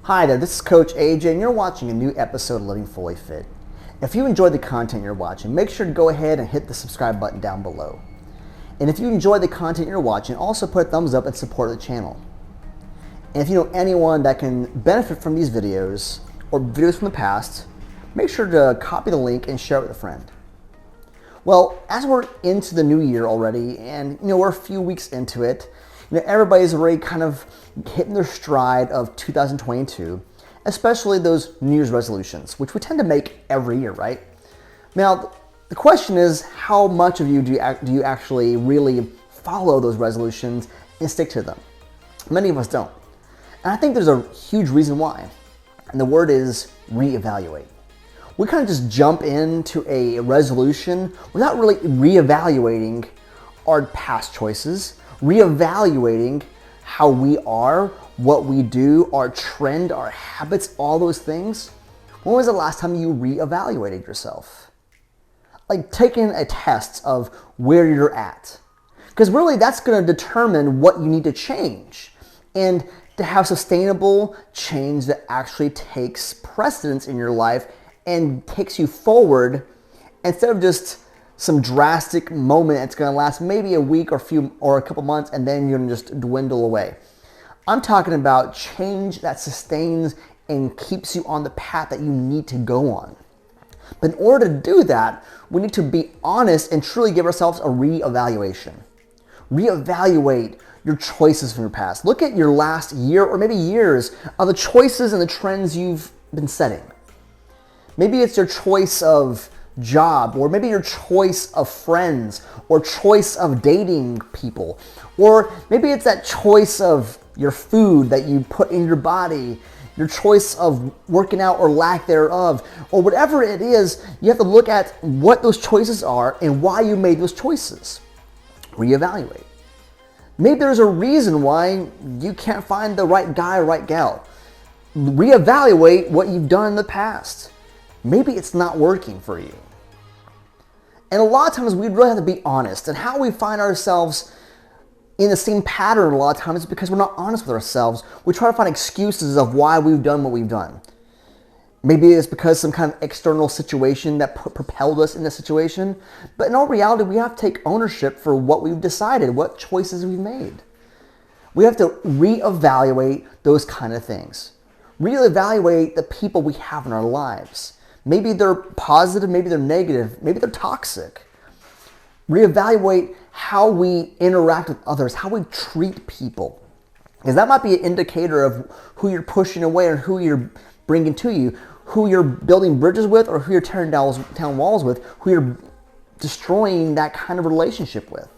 Hi there, this is Coach AJ and you're watching a new episode of Living Fully Fit. If you enjoyed the content you're watching, make sure to go ahead and hit the subscribe button down below. And if you enjoy the content you're watching, also put a thumbs up and support the channel. And if you know anyone that can benefit from these videos or videos from the past, make sure to copy the link and share it with a friend. Well, as we're into the new year already, and we're a few weeks into it, everybody's already kind of hitting their stride of 2022, especially those New Year's resolutions, which we tend to make every year, right? Now, the question is, how much of you do you actually really follow those resolutions and stick to them? Many of us don't. And I think there's a huge reason why. And the word is reevaluate. We kind of just jump into a resolution without really reevaluating our past choices, reevaluating how we are, what we do, our trend, our habits, all those things. When was the last time you reevaluated yourself? Like taking a test of where you're at. Because really that's going to determine what you need to change. And to have sustainable change that actually takes precedence in your life and takes you forward instead of just some drastic moment that's going to last maybe a week or a couple months and then you're going to just dwindle away. I'm talking about change that sustains and keeps you on the path that you need to go on. But in order to do that, we need to be honest and truly give ourselves a reevaluation. Reevaluate your choices from your past. Look at your last year or maybe years of the choices and the trends you've been setting. Maybe it's your choice of job, or maybe your choice of friends, or choice of dating people, or maybe it's that choice of your food that you put in your body, your choice of working out or lack thereof, or whatever it is. You have to look at what those choices are and why you made those choices. Reevaluate. Maybe there's a reason why you can't find the right guy or right gal. Reevaluate what you've done in the past. Maybe it's not working for you. And a lot of times we really have to be honest. And how we find ourselves in the same pattern a lot of times is because we're not honest with ourselves. We try to find excuses of why we've done what we've done. Maybe it's because some kind of external situation that propelled us in this situation. But in all reality, we have to take ownership for what we've decided, what choices we've made. We have to reevaluate those kind of things. Reevaluate the people we have in our lives. Maybe they're positive, maybe they're negative, maybe they're toxic. Reevaluate how we interact with others, how we treat people. Because that might be an indicator of who you're pushing away or who you're bringing to you, who you're building bridges with or who you're tearing down walls with, who you're destroying that kind of relationship with.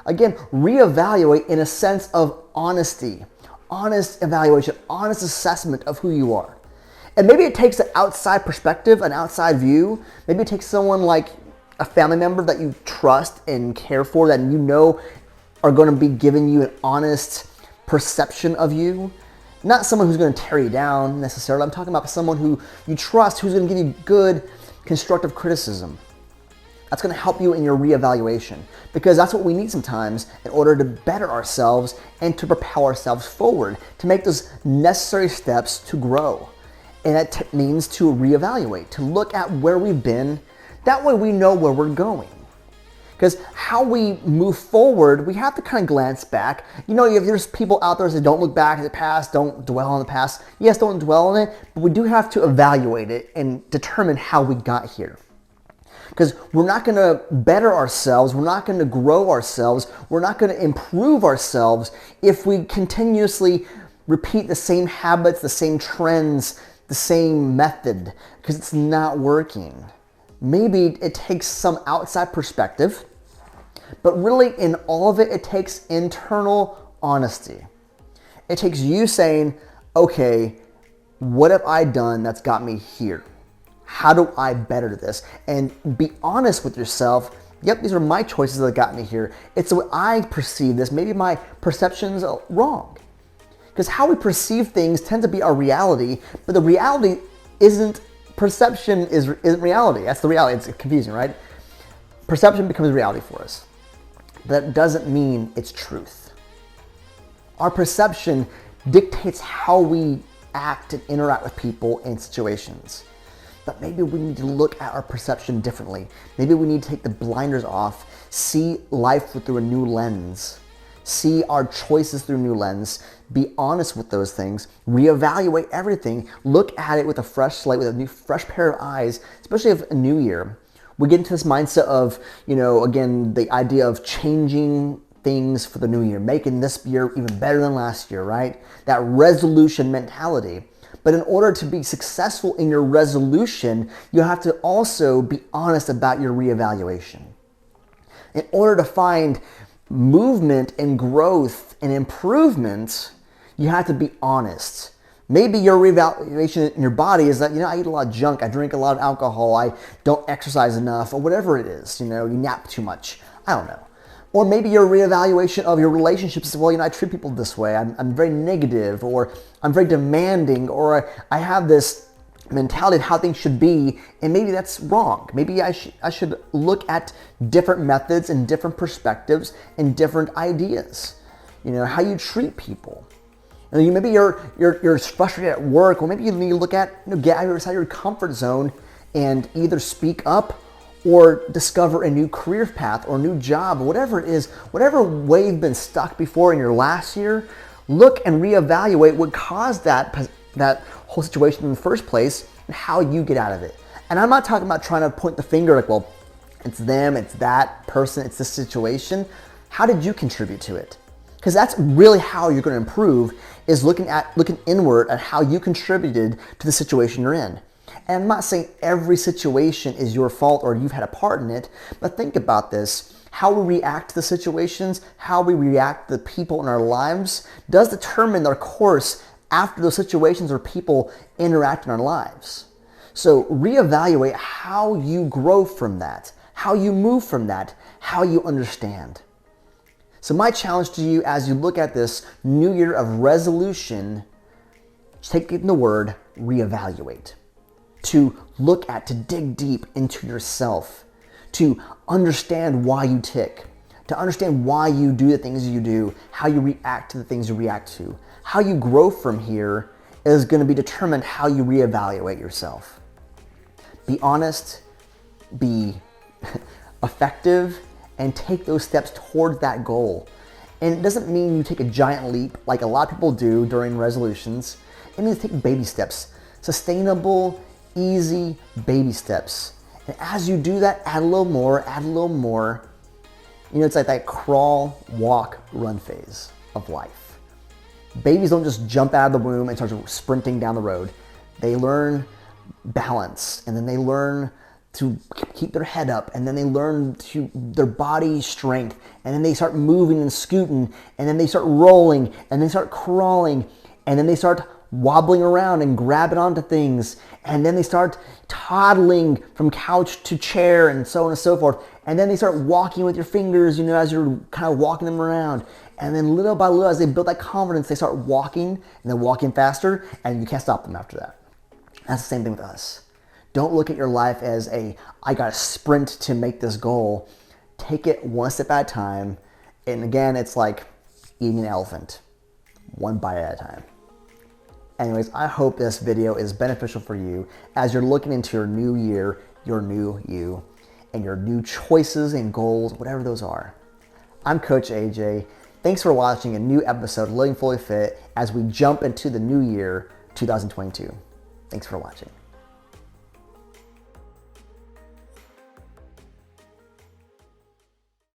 Again, reevaluate in a sense of honesty, honest evaluation, honest assessment of who you are. And maybe it takes an outside perspective, an outside view. Maybe it takes someone like a family member that you trust and care for, that you know are going to be giving you an honest perception of you. Not someone who's going to tear you down necessarily. I'm talking about someone who you trust, who's going to give you good, constructive criticism. That's going to help you in your reevaluation, because that's what we need sometimes in order to better ourselves and to propel ourselves forward, to make those necessary steps to grow. And that means to reevaluate, to look at where we've been. That way we know where we're going. Because how we move forward, we have to kind of glance back. If there's people out there that say, don't look back at the past, don't dwell on the past. Yes, don't dwell on it, but we do have to evaluate it and determine how we got here. Because we're not going to better ourselves, we're not going to grow ourselves, we're not going to improve ourselves if we continuously repeat the same habits, the same trends, the same method, because it's not working. Maybe it takes some outside perspective, but really in all of it, it takes internal honesty. It takes you saying, okay, what have I done that's got me here? How do I better this? And be honest with yourself. Yep, these are my choices that got me here. It's the way I perceive this. Maybe my perception's wrong. Because how we perceive things tends to be our reality, but the reality isn't, perception isn't reality. That's the reality. It's confusing, right? Perception becomes reality for us. That doesn't mean it's truth. Our perception dictates how we act and interact with people and situations. But maybe we need to look at our perception differently. Maybe we need to take the blinders off, see life through a new lens, see our choices through a new lens, be honest with those things, reevaluate everything, look at it with a fresh slate, with a new fresh pair of eyes, especially if a new year. We get into this mindset of, again, the idea of changing things for the new year, making this year even better than last year, right? That resolution mentality. But in order to be successful in your resolution, you have to also be honest about your reevaluation. In order to find movement and growth and improvement, you have to be honest. Maybe your reevaluation in your body is that, I eat a lot of junk, I drink a lot of alcohol, I don't exercise enough, or whatever it is, you nap too much. I don't know. Or maybe your reevaluation of your relationships is, I treat people this way, I'm very negative, or I'm very demanding, or I have this mentality of how things should be, and maybe that's wrong. Maybe I should look at different methods and different perspectives and different ideas. How you treat people. Maybe you're frustrated at work, or maybe you need to look at, get outside your comfort zone and either speak up or discover a new career path or a new job, or whatever it is, whatever way you've been stuck before in your last year, look and reevaluate what caused that whole situation in the first place and how you get out of it. And I'm not talking about trying to point the finger like, well, it's them, it's that person, it's this situation. How did you contribute to it? Because that's really how you're going to improve, is looking inward at how you contributed to the situation you're in. And I'm not saying every situation is your fault or you've had a part in it, but think about this. How we react to the situations, how we react to the people in our lives does determine our course after those situations or people interact in our lives. So reevaluate how you grow from that, how you move from that, how you understand. So my challenge to you as you look at this new year of resolution, take in the word reevaluate. To look at, to dig deep into yourself, to understand why you tick, to understand why you do the things you do, how you react to the things you react to. How you grow from here is going to be determined how you reevaluate yourself. Be honest, be effective, and take those steps towards that goal. And it doesn't mean you take a giant leap like a lot of people do during resolutions. It means take baby steps, sustainable, easy baby steps. And as you do that, add a little more, add a little more. It's like that crawl, walk, run phase of life. Babies don't just jump out of the womb and start sprinting down the road. They learn balance, and then they learn to keep their head up, and then they learn to their body strength, and then they start moving and scooting, and then they start rolling, and they start crawling, and then they start wobbling around and grabbing onto things, and then they start toddling from couch to chair and so on and so forth, and then they start walking with your fingers, as you're kind of walking them around, and then little by little, as they build that confidence, they start walking, and then walking faster, and you can't stop them after that. That's the same thing with us. Don't look at your life as I got to sprint to make this goal. Take it one step at a time, and again, it's like eating an elephant, one bite at a time. Anyways, I hope this video is beneficial for you as you're looking into your new year, your new you, and your new choices and goals, whatever those are. I'm Coach AJ. Thanks for watching a new episode of Living Fully Fit as we jump into the new year, 2022. Thanks for watching.